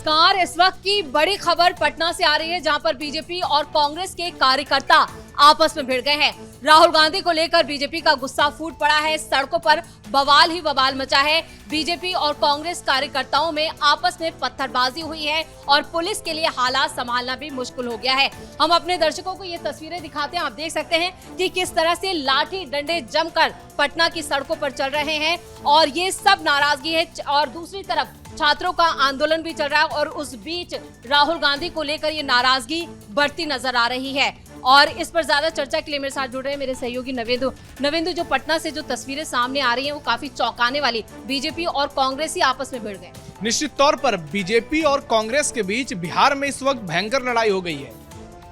नमस्कार। इस वक्त की बड़ी खबर पटना से आ रही है, जहां पर बीजेपी और कांग्रेस के कार्यकर्ता आपस में भिड़ गए हैं। राहुल गांधी को लेकर बीजेपी का गुस्सा फूट पड़ा है। सड़कों पर बवाल ही बवाल मचा है। बीजेपी और कांग्रेस कार्यकर्ताओं में आपस में पत्थरबाजी हुई है और पुलिस के लिए हालात संभालना भी मुश्किल हो गया है। हम अपने दर्शकों को ये तस्वीरें दिखाते हैं। आप देख सकते हैं कि किस तरह से लाठी डंडे जमकर पटना की सड़कों पर चल रहे हैं और ये सब नाराजगी है। और दूसरी तरफ छात्रों का आंदोलन भी चल रहा है और उस बीच राहुल गांधी को लेकर ये नाराजगी बढ़ती नजर आ रही है। और इस पर ज्यादा चर्चा के लिए मेरे साथ जुड़ रहे हैं मेरे सहयोगी नवेंदु। जो पटना से जो तस्वीरें सामने आ रही हैं वो काफी चौंकाने वाली। बीजेपी और कांग्रेस ही आपस में भिड़ गए। निश्चित तौर पर बीजेपी और कांग्रेस के बीच बिहार में इस वक्त भयंकर लड़ाई हो गई है।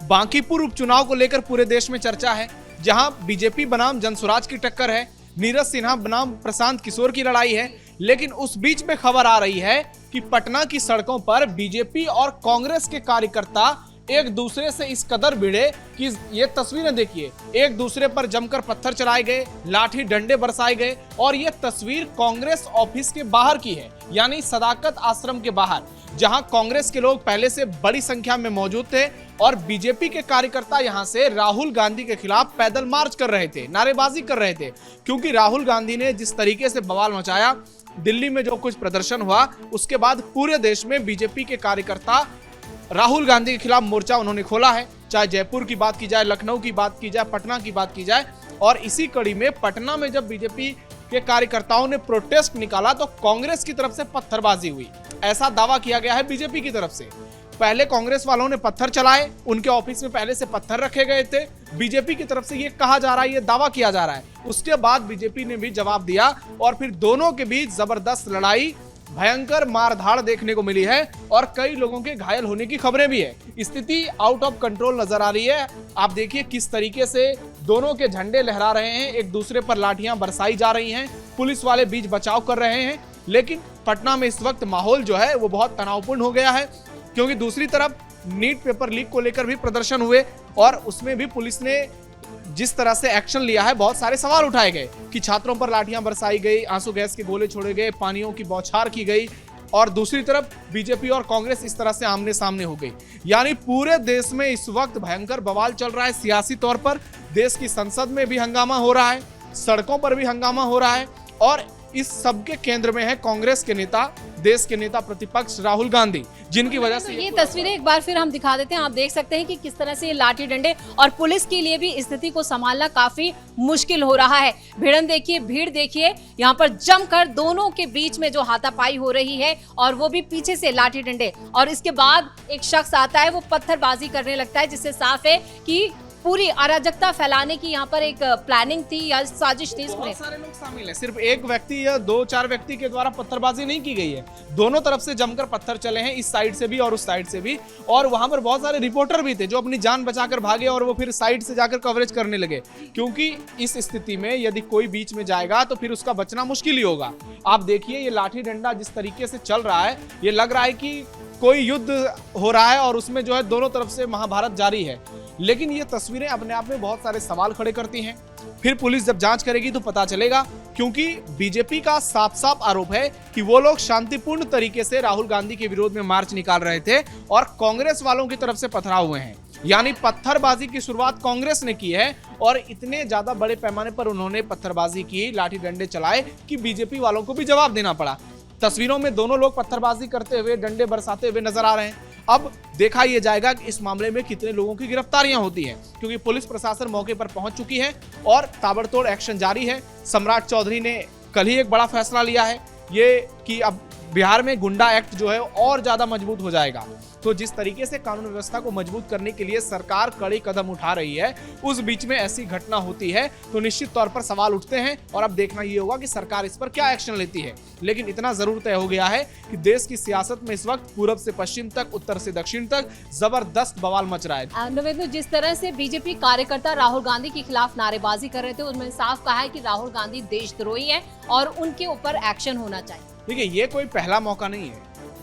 बांकीपुर उपचुनाव को लेकर पूरे देश में चर्चा है, जहां बीजेपी बनाम जनसुराज की टक्कर है, नीरज सिन्हा बनाम प्रशांत किशोर की लड़ाई है। लेकिन उस बीच में खबर आ रही है कि पटना की सड़कों पर बीजेपी और कांग्रेस के कार्यकर्ता एक दूसरे से इस कदर भिड़े कि ये तस्वीरें देखिए, एक दूसरे पर जमकर पत्थर चलाए गए, लाठी डंडे बरसाए गए। और ये तस्वीर कांग्रेस ऑफिस के बाहर की है, यानी सदाकत आश्रम के बाहर, जहां कांग्रेस के लोग पहले से बड़ी संख्या में मौजूद थे और बीजेपी के कार्यकर्ता यहां से राहुल गांधी के खिलाफ पैदल मार्च कर रहे थे, नारेबाजी कर रहे थे। क्योंकि राहुल गांधी ने जिस तरीके से बवाल मचाया, दिल्ली में जो कुछ प्रदर्शन हुआ, उसके बाद पूरे देश में बीजेपी के कार्यकर्ता राहुल गांधी के खिलाफ मोर्चा उन्होंने खोला है। चाहे जयपुर की बात की जाए, लखनऊ की बात की जाए, पटना की बात की जाए। और इसी कड़ी में पटना में जब बीजेपी के कार्यकर्ताओं ने प्रोटेस्ट निकाला तो कांग्रेस की तरफ से पत्थरबाजी हुई, ऐसा दावा किया गया है बीजेपी की तरफ से। पहले कांग्रेस वालों ने पत्थर चलाए, उनके ऑफिस में पहले से पत्थर रखे गए थे। बीजेपी की तरफ से ये कहा जा रहा है, ये दावा किया जा रहा है। उसके बाद बीजेपी ने भी जवाब दिया और फिर दोनों के बीच जबरदस्त लड़ाई, भयंकर मारधाड़ देखने को मिली है और कई लोगों के घायल होने की खबरें भी है। स्थिति आउट ऑफ कंट्रोल नजर आ रही है। आप देखिए किस तरीके से दोनों के झंडे लहरा रहे हैं, एक दूसरे पर लाठियां बरसाई जा रही हैं, पुलिस वाले बीच बचाव कर रहे हैं। लेकिन पटना में इस वक्त माहौल जो है वो बहुत तनावपूर्ण हो गया है, क्योंकि दूसरी तरफ नीट पेपर लीक को लेकर भी प्रदर्शन हुए और उसमें भी पुलिस ने जिस तरह से एक्शन लिया है, बहुत सारे सवाल उठाए गए कि छात्रों पर लाठियां बरसाई गई, आंसू गैस के गोले छोड़े गए, पानियों की बौछार की गई। और दूसरी तरफ बीजेपी और कांग्रेस इस तरह से आमने सामने हो गई। यानी पूरे देश में इस वक्त भयंकर बवाल चल रहा है। सियासी तौर पर देश की संसद में भी हंगामा हो रहा है, सड़कों पर भी हंगामा हो रहा है और इस सब के केंद्र में है कांग्रेस के नेता, देश के नेता प्रतिपक्ष राहुल गांधी, जिनकी वजह से ये तस्वीरें एक बार फिर हम दिखा देते हैं। आप देख सकते हैं कि किस तरह से ये लाठी डंडे और पुलिस के लिए भी स्थिति को संभालना काफी मुश्किल हो रहा है। भिड़न देखिए, भीड़ देखिए, यहाँ पर जमकर दोनों के बीच में जो हाथापाई हो रही है और वो भी पीछे से लाठी डंडे। और इसके बाद एक शख्स आता है, वो पत्थरबाजी करने लगता है, जिससे साफ है कि पूरी अराजकता फैलाने की यहाँ पर एक प्लानिंग थी या साजिश थी। बहुत सारे लोग शामिल हैं, सिर्फ एक व्यक्ति या 2-4 व्यक्ति के द्वारा पत्थरबाजी नहीं की गई है। दोनों तरफ से जमकर पत्थर चले हैं, इस साइड से भी और उस साइड से भी। और वहां पर बहुत सारे रिपोर्टर भी थे जो अपनी जान बचाकर भागे और वो फिर साइड से जाकर कवरेज करने लगे, क्योंकि इस स्थिति में यदि कोई बीच में जाएगा तो फिर उसका बचना मुश्किल ही होगा। आप देखिए ये लाठी डंडा जिस तरीके से चल रहा है, ये लग रहा है कि कोई युद्ध हो रहा है और उसमें जो है दोनों तरफ से महाभारत जारी है। लेकिन ये तस्वीरें अपने आप में बहुत सारे सवाल खड़े करती हैं। फिर पुलिस जब जांच करेगी तो पता चलेगा, क्योंकि बीजेपी का साफ साफ आरोप है कि वो लोग शांतिपूर्ण तरीके से राहुल गांधी के विरोध में मार्च निकाल रहे थे और कांग्रेस वालों की तरफ से पथराव हुए हैं। यानी पत्थरबाजी की शुरुआत कांग्रेस ने की है और इतने ज्यादा बड़े पैमाने पर उन्होंने पत्थरबाजी की, लाठी डंडे चलाए कि बीजेपी वालों को भी जवाब देना पड़ा। तस्वीरों में दोनों लोग पत्थरबाजी करते हुए, डंडे बरसाते हुए नजर आ रहे हैं। अब देखा यह जाएगा कि इस मामले में कितने लोगों की गिरफ्तारियां होती हैं, क्योंकि पुलिस प्रशासन मौके पर पहुंच चुकी है और ताबड़तोड़ एक्शन जारी है। सम्राट चौधरी ने कल ही एक बड़ा फैसला लिया है, ये कि अब बिहार में गुंडा एक्ट जो है और ज्यादा मजबूत हो जाएगा। तो जिस तरीके से कानून व्यवस्था को मजबूत करने के लिए सरकार कड़े कदम उठा रही है, उस बीच में ऐसी घटना होती है तो निश्चित तौर पर सवाल उठते हैं और अब देखना ये होगा कि सरकार इस पर क्या एक्शन लेती है। लेकिन इतना जरूर तय हो गया है कि देश की सियासत में इस वक्त पूरब से पश्चिम तक, उत्तर से दक्षिण तक जबरदस्त बवाल मच रहा है। नवेंदु, जिस तरह से बीजेपी कार्यकर्ता राहुल गांधी के खिलाफ नारेबाजी कर रहे थे, उसमें साफ कहा है कि राहुल गांधी देशद्रोही है और उनके ऊपर एक्शन होना चाहिए। देखिए ये कोई पहला मौका नहीं है,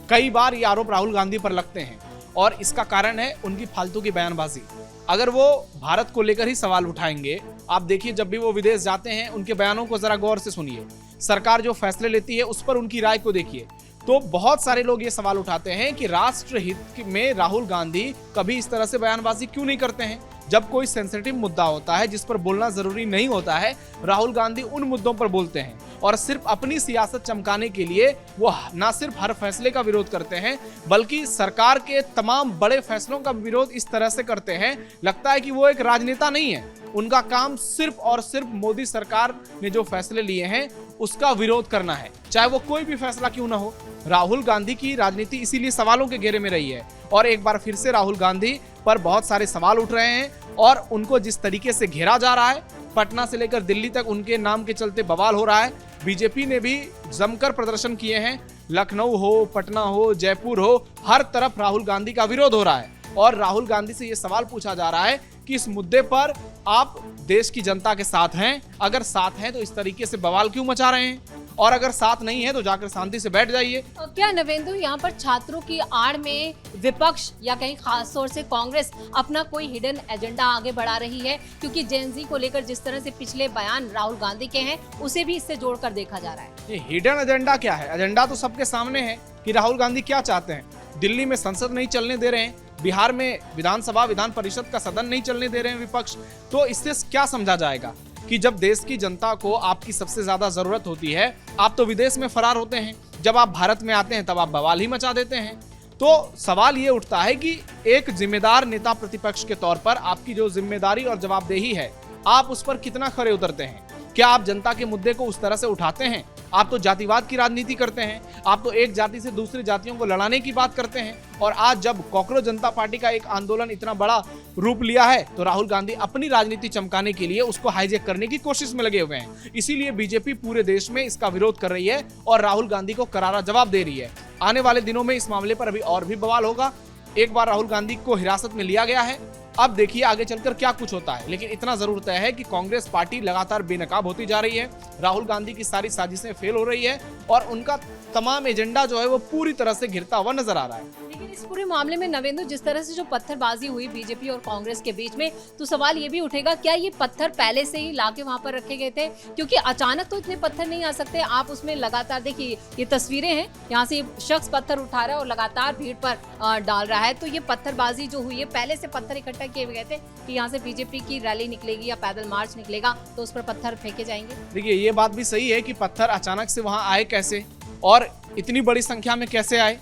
कई बार ये आरोप राहुल गांधी पर लगते हैं और इसका कारण है उनकी फालतू की बयानबाजी। अगर वो भारत को लेकर ही सवाल उठाएंगे, आप देखिए जब भी वो विदेश जाते हैं उनके बयानों को जरा गौर से सुनिए, सरकार जो फैसले लेती है उस पर उनकी राय को देखिए। तो बहुत सारे लोग ये सवाल उठाते हैं कि राष्ट्र हित में राहुल गांधी कभी इस तरह से बयानबाजी क्यों नहीं करते हैं। जब कोई सेंसिटिव मुद्दा होता है जिस पर बोलना जरूरी नहीं होता है, राहुल गांधी उन मुद्दों पर बोलते हैं और सिर्फ अपनी सियासत चमकाने के लिए वो ना सिर्फ हर फैसले का विरोध करते हैं बल्कि सरकार के तमाम बड़े फैसलों का विरोध इस तरह से करते हैं, लगता है कि वो एक राजनेता नहीं है। उनका काम सिर्फ और सिर्फ मोदी सरकार ने जो फैसले लिए हैं उसका विरोध करना है, चाहे वो कोई भी फैसला क्यों ना हो। राहुल गांधी की राजनीति इसीलिए सवालों के घेरे में रही है और एक बार फिर से राहुल गांधी पर बहुत सारे सवाल उठ रहे हैं और उनको जिस तरीके से घेरा जा रहा है, पटना से लेकर दिल्ली तक उनके नाम के चलते बवाल हो रहा है। बीजेपी ने भी जमकर प्रदर्शन किए हैं, लखनऊ हो, पटना हो, जयपुर हो, हर तरफ राहुल गांधी का विरोध हो रहा है और राहुल गांधी से ये सवाल पूछा जा रहा है कि इस मुद्दे पर आप देश की जनता के साथ हैं, अगर साथ हैं तो इस तरीके से बवाल क्यों मचा रहे हैं, और अगर साथ नहीं है तो जाकर शांति से बैठ जाइए। क्या नवेंदु यहाँ पर छात्रों की आड़ में विपक्ष या कहीं खास तौर से कांग्रेस अपना कोई हिडन एजेंडा आगे बढ़ा रही है? क्योंकि जेनजी को लेकर जिस तरह से पिछले बयान राहुल गांधी के हैं उसे भी इससे जोड़कर देखा जा रहा है। ये हिडन एजेंडा क्या है? एजेंडा तो सबके सामने है कि राहुल गांधी क्या चाहते हैं। दिल्ली में संसद नहीं चलने दे रहे हैं, बिहार में विधानसभा विधान परिषद का सदन नहीं चलने दे रहे हैं विपक्ष, तो इससे क्या समझा जाएगा कि जब देश की जनता को आपकी सबसे ज्यादा जरूरत होती है आप तो विदेश में फरार होते हैं, जब आप भारत में आते हैं तब आप बवाल ही मचा देते हैं। तो सवाल ये उठता है कि एक जिम्मेदार नेता प्रतिपक्ष के तौर पर आपकी जो जिम्मेदारी और जवाबदेही है आप उस पर कितना खरे उतरते हैं? क्या आप जनता के मुद्दे को उस तरह से उठाते हैं? आप तो जातिवाद की राजनीति करते हैं, आप तो एक जाति से दूसरी जातियों को लड़ाने की बात करते हैं। और आज जब कॉकरोच जनता पार्टी का एक आंदोलन इतना बड़ा रूप लिया है तो राहुल गांधी अपनी राजनीति चमकाने के लिए उसको हाईजैक करने की कोशिश में लगे हुए हैं। इसीलिए बीजेपी पूरे देश में इसका विरोध कर रही है और राहुल गांधी को करारा जवाब दे रही है। आने वाले दिनों में इस मामले पर अभी और भी बवाल होगा। एक बार राहुल गांधी को हिरासत में लिया गया है, अब देखिए आगे चलकर क्या कुछ होता है। लेकिन इतना जरूर तय है कि कांग्रेस पार्टी लगातार बेनकाब होती जा रही है, राहुल गांधी की सारी साजिशें फेल हो रही है और उनका तमाम एजेंडा जो है वो पूरी तरह से घिरता हुआ नजर आ रहा है। लेकिन इस पूरे मामले में नवेंदु जिस तरह से जो पत्थरबाजी हुई बीजेपी और कांग्रेस के बीच में, तो सवाल ये भी उठेगा क्या ये पत्थर पहले से ही लाके वहां पर रखे गए थे? क्योंकि अचानक तो इतने पत्थर नहीं आ सकते। आप उसमें लगातार देखिए, ये तस्वीरें हैं, यहाँ से शख्स पत्थर उठा रहा है और लगातार भीड़ पर डाल रहा है। तो ये पत्थरबाजी जो हुई है, पहले से पत्थर इकट्ठा किए गए थे कि यहाँ से बीजेपी की रैली निकलेगी या पैदल मार्च निकलेगा तो उस पर पत्थर फेंके जाएंगे। देखिए ये बात भी सही है कि पत्थर अचानक से वहां आए कैसे और इतनी बड़ी संख्या में कैसे आए?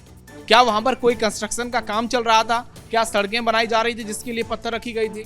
क्या वहां पर कोई कंस्ट्रक्शन का काम चल रहा था? क्या सड़कें बनाई जा रही थी जिसके लिए पत्थर रखी गई थी?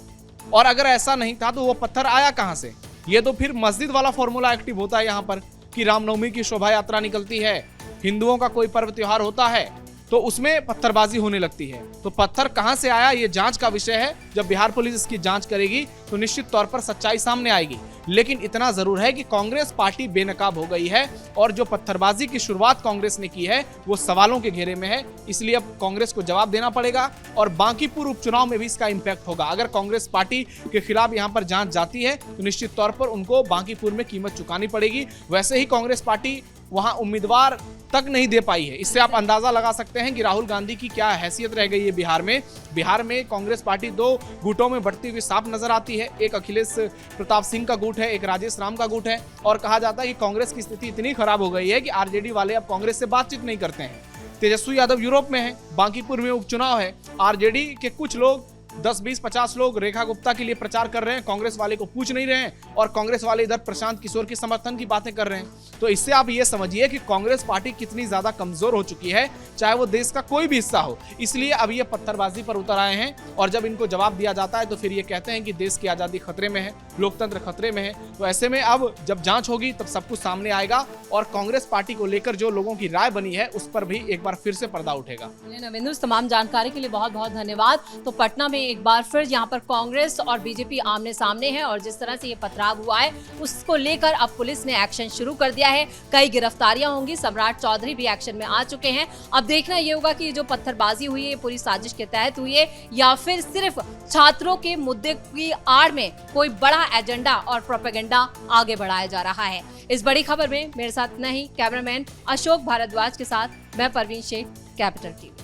और अगर ऐसा नहीं था तो वो पत्थर आया कहां से? ये तो फिर मस्जिद वाला फॉर्मूला एक्टिव होता है यहाँ पर कि रामनवमी की शोभा यात्रा निकलती है, हिंदुओं का कोई पर्व त्योहार होता है तो उसमें पत्थरबाजी होने लगती है। तो पत्थर कहां से आया ये जांच का विषय है। जब बिहार पुलिस इसकी जांच करेगी तो निश्चित तौर पर सच्चाई सामने आएगी। लेकिन इतना जरूर है कि कांग्रेस पार्टी बेनकाब हो गई है और जो पत्थरबाजी की शुरुआत कांग्रेस ने की है वो सवालों के घेरे में है। इसलिए अब कांग्रेस को जवाब देना पड़ेगा और बांकीपुर उपचुनाव में भी इसका इम्पैक्ट होगा। अगर कांग्रेस पार्टी के खिलाफ यहाँ पर जांच जाती है तो निश्चित तौर पर उनको बांकीपुर में कीमत चुकानी पड़ेगी। वैसे ही कांग्रेस पार्टी वहां उम्मीदवार तक नहीं दे पाई है। इससे आप अंदाजा लगा सकते हैं कि राहुल गांधी की क्या हैसियत रह गई है बिहार में। बिहार में कांग्रेस पार्टी दो गुटों में बढ़ती हुई साफ नजर आती है। एक अखिलेश प्रताप सिंह का गुट है, एक राजेश राम का गुट है और कहा जाता है कि कांग्रेस की स्थिति इतनी खराब हो गई है कि आरजेडी वाले अब कांग्रेस से बातचीत नहीं करते हैं। तेजस्वी यादव यूरोप में है, बांकीपुर में उपचुनाव है, आरजेडी के कुछ लोग 10, 20, 50 लोग रेखा गुप्ता के लिए प्रचार कर रहे हैं, कांग्रेस वाले को पूछ नहीं रहे हैं और कांग्रेस वाले इधर प्रशांत किशोर की समर्थन की बातें कर रहे हैं। तो इससे आप ये समझिए कि कांग्रेस पार्टी कितनी ज्यादा कमजोर हो चुकी है, चाहे वो देश का कोई भी हिस्सा हो। इसलिए अब ये पत्थरबाजी पर उतर आए हैं और जब इनको जवाब दिया जाता है तो फिर ये कहते हैं कि देश की आजादी खतरे में है, लोकतंत्र खतरे में है। तो ऐसे में अब जब जांच होगी तब सब कुछ सामने आएगा और कांग्रेस पार्टी को लेकर जो लोगों की राय बनी है उस पर भी एक बार फिर से पर्दा उठेगा। नवेंदु, तमाम जानकारी के लिए बहुत बहुत धन्यवाद। तो पटना में एक बार फिर यहाँ पर कांग्रेस और बीजेपी आमने सामने है और जिस तरह से ये पथराव हुआ है उसको लेकर अब पुलिस ने एक्शन शुरू कर दिया है। कई गिरफ्तारियां होंगी, सम्राट चौधरी भी एक्शन में आ चुके हैं। अब देखना ये होगा कि ये जो पत्थरबाजी हुई है पूरी साजिश के तहत हुई है या फिर सिर्फ छात्रों के मुद्दे की आड़ में कोई बड़ा एजेंडा और प्रोपेगेंडा आगे बढ़ाया जा रहा है। इस बड़ी खबर में मेरे साथ नहीं कैमरामैन अशोक भारद्वाज के साथ मैं परवीन शेख, कैपिटल टीवी।